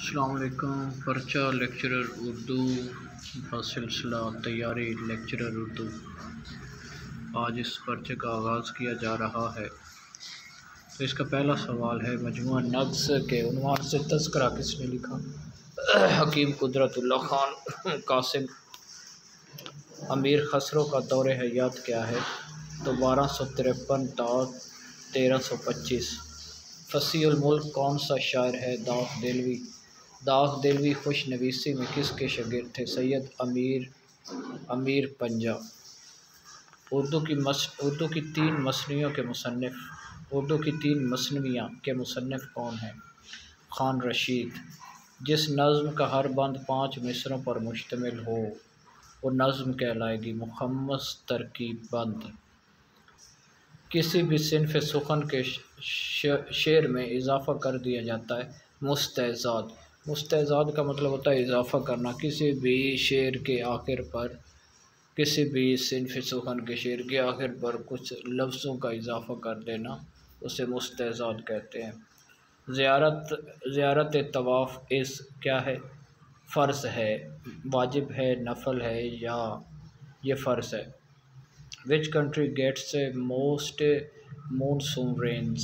السلام علیکم۔ پرچہ لیکچرر اردو بسلسلہ تیاری لیکچرر اردو۔ آج اس پرچے کا آغاز کیا جا رہا ہے۔ تو اس کا پہلا سوال ہے، مجموعہ نغز کے عنوان سے تذکرہ کس نے لکھا؟ حکیم قدرت اللہ خان قاسم۔ امیر خسرو کا دور حیات کیا ہے؟ تو 1253 تا 1325۔ فصیح الملک کون سا شاعر ہے؟ داغ دہلوی۔ داغ دہلوی خوش نویسی میں کس کے شاگرد تھے؟ سید امیر پنجہ۔ اردو کی تین مثنویاں کے مصنف کون ہیں؟ خان رشید۔ جس نظم کا ہر بند 5 مصرعوں پر مشتمل ہو وہ نظم کہلائے گی۔ مخمس ترکیب بند۔ کسی بھی صنف سخن کے شعر میں اضافہ کر دیا جاتا ہے۔ مستعزاد۔ مستعزاد کا مطلب ہوتا ہے اضافہ کرنا۔ کسی بھی شعر کے آخر پر، کسی بھی صنف سخن کے شعر کے آخر پر کچھ لفظوں کا اضافہ کر دینا اسے مستعزاد کہتے ہیں۔ زیارت طواف کیا ہے؟ فرض ہے، واجب ہے، نفل ہے یا یہ فرض ہے؟ Which country gets most monsoon rains?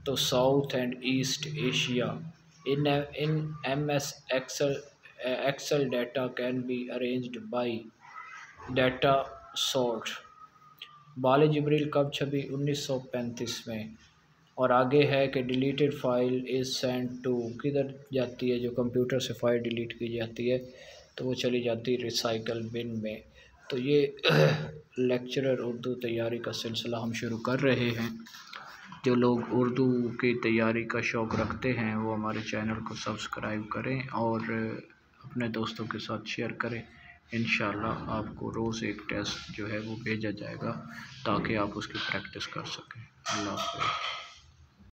تو South and East Asia۔ In MS Excel data can be arranged by data sort۔ بال جبریل کب چھپی؟ 1935 میں۔ اور آگے ہے کہ deleted file is sent to, کدھر جاتی ہے جو کمپیوٹر سے فائل ڈیلیٹ کی جاتی ہے تو وہ چلی جاتی ہے ریسائیکل بن میں۔ تو یہ لیکچرر اردو تیاری کا سلسلہ ہم شروع کر رہے ہیں۔ جو لوگ اردو کی تیاری کا شوق رکھتے ہیں وہ ہمارے چینل کو سبسکرائب کریں اور اپنے دوستوں کے ساتھ شیئر کریں۔ انشاءاللہ آپ کو روز ایک ٹیسٹ جو ہے وہ بھیجا جائے گا تاکہ آپ اس کی پریکٹس کر سکیں۔ اللہ حافظ۔